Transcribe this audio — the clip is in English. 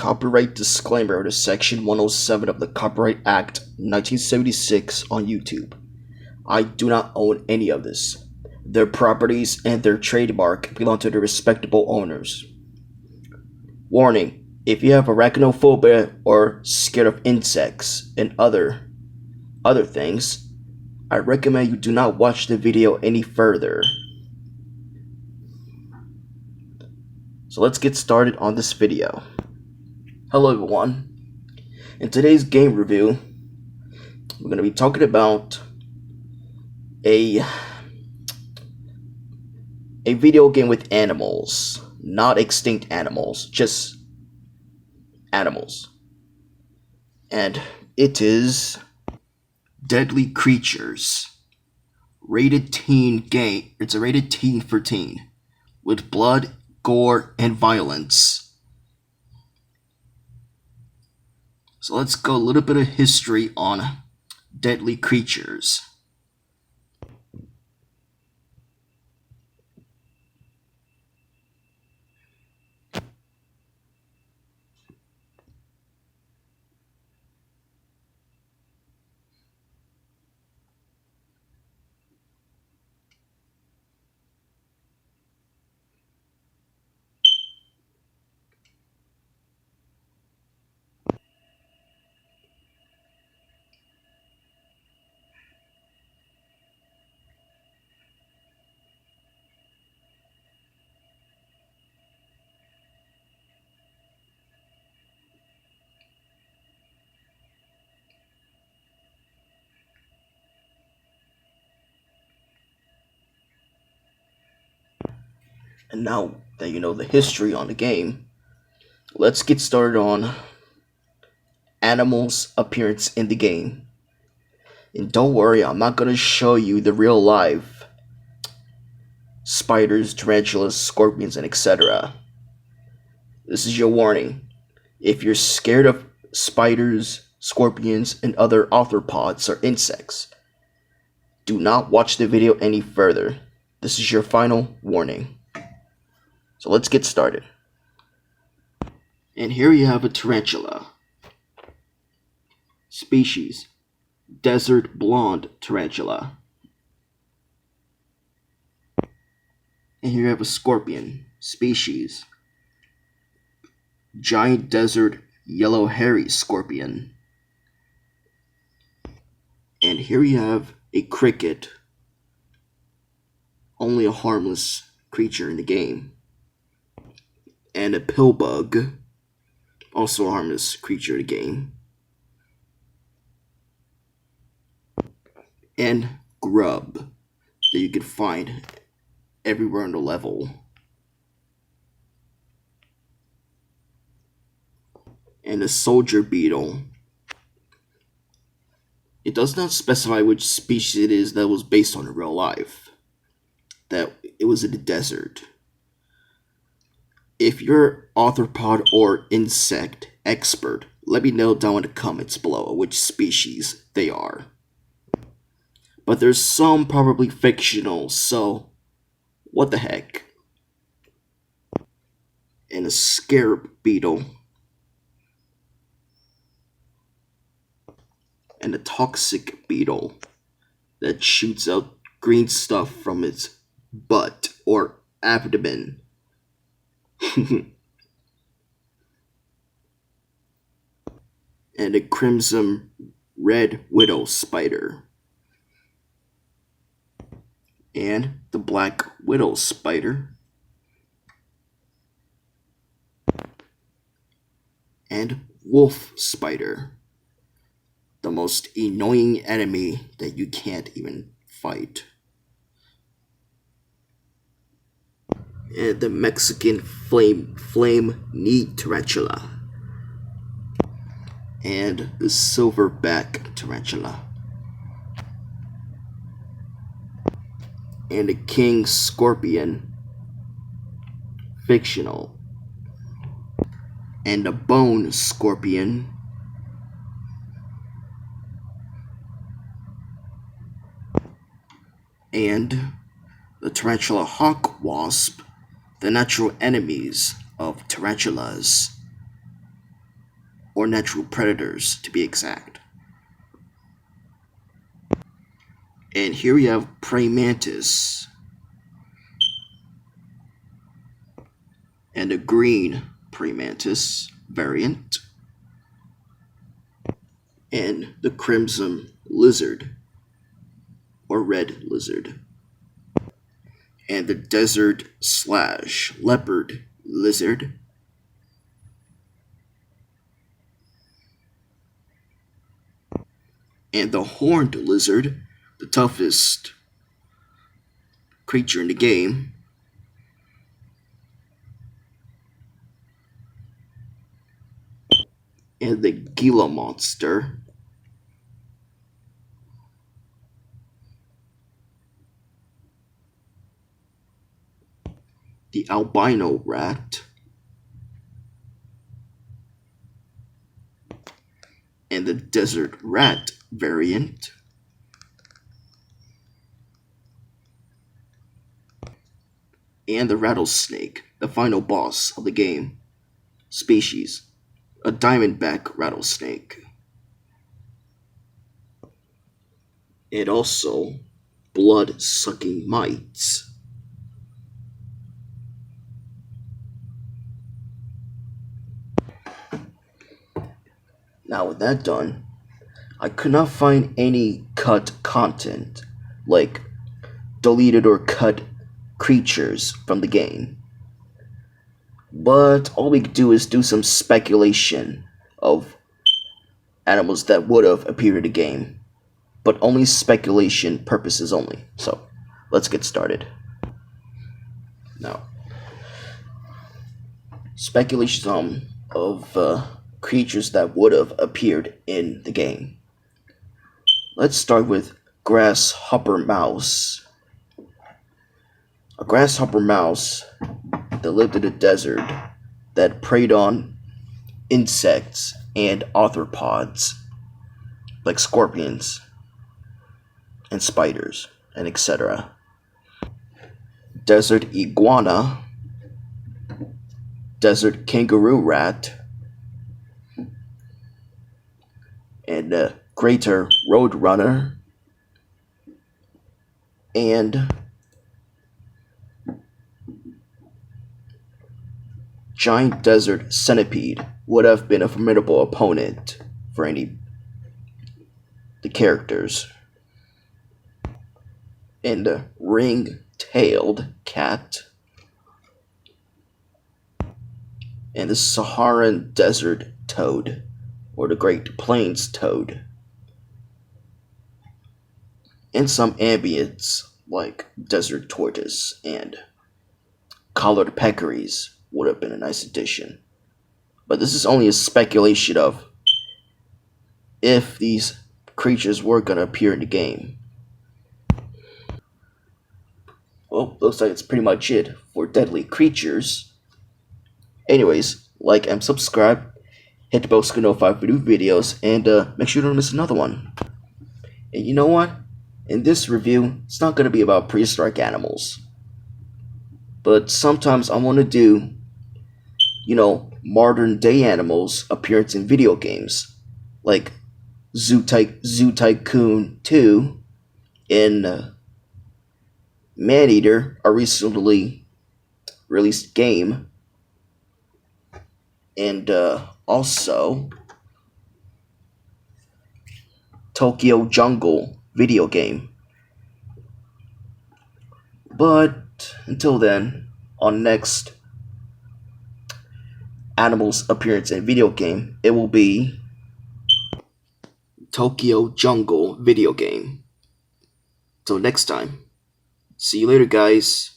copyright disclaimer under Section 107 of the Copyright Act 1976 on YouTube. I do not own any of this. Their properties and their trademark belong to their respectable owners. Warning: if you have arachnophobia or scared of insects and other things, I recommend you do not watch the video any further. So let's get started on this video. Hello everyone. In today's game review, we're going to be talking about a video game with animals. Not extinct animals, just animals. And it is Deadly Creatures. Rated teen game. It's a rated teen for teen, with blood, gore, and violence. So let's go a little bit of history on Deadly Creatures. And now that you know the history on the game, let's get started on animals' appearance in the game. And don't worry, I'm not going to show you the real life spiders, tarantulas, scorpions, and etc. This is your warning. If you're scared of spiders, scorpions, and other arthropods or insects, do not watch the video any further. This is your final warning. So let's get started. And here you have a tarantula. Species: desert blonde tarantula. And here you have a scorpion. Species: giant desert yellow hairy scorpion. And here you have a cricket. Only a harmless creature in the game. And a pill bug, also a harmless creature in the game. And grub that you can find everywhere on the level. And a soldier beetle. It does not specify which species it is that was based on in real life. That it was in the desert. If you're arthropod or insect expert, let me know down in the comments below which species they are. But there's some probably fictional, so what the heck. And a scarab beetle. And a toxic beetle that shoots out green stuff from its butt or abdomen. And a crimson red widow spider. And the black widow spider. And wolf spider. The most annoying enemy that you can't even fight. And the Mexican flame knee tarantula. And the silverback tarantula. And a king scorpion. Fictional. And a bone scorpion. And the tarantula hawk wasp, the natural enemies of tarantulas. or natural predators to be exact. And here we have praying mantis and a green praying mantis variant and the crimson lizard or red lizard and the desert slash leopard lizard and the horned lizard, the toughest creature in the game, and the Gila monster, the albino rat, and the desert rat variant, and the rattlesnake, the final boss of the game species, a diamondback rattlesnake. And also blood-sucking mites. Now with that done, I could not find any cut content, like deleted or cut creatures from the game. But all we could do is do some speculation of animals that would have appeared in the game. But only speculation purposes only. So, let's get started. Now, speculation of creatures that would have appeared in the game. Let's start with grasshopper mouse. A grasshopper mouse that lived in the desert that preyed on insects and arthropods like scorpions and spiders and etc. Desert iguana, desert kangaroo rat, and greater roadrunner, and giant desert centipede would have been a formidable opponent for the characters. And the ring-tailed cat, and the Saharan desert toad, or the Great Plains toad, and some ambients like desert tortoise and collared peccaries would have been a nice addition. But this is only a speculation of if these creatures were going to appear in the game. Well, looks like it's pretty much it for deadly creatures. Anyways, like and subscribe, hit the bell to get notified for new videos, and make sure you don't miss another one. And you know what? In this review, it's not going to be about prehistoric animals. But sometimes I want to do, modern day animals appearance in video games. Like Zoo Tycoon 2 and Maneater, a recently released game. And also Tokyo Jungle video game. But until then, on next animals appearance in video game, it will be Tokyo Jungle video game. Till next time, see you later, guys.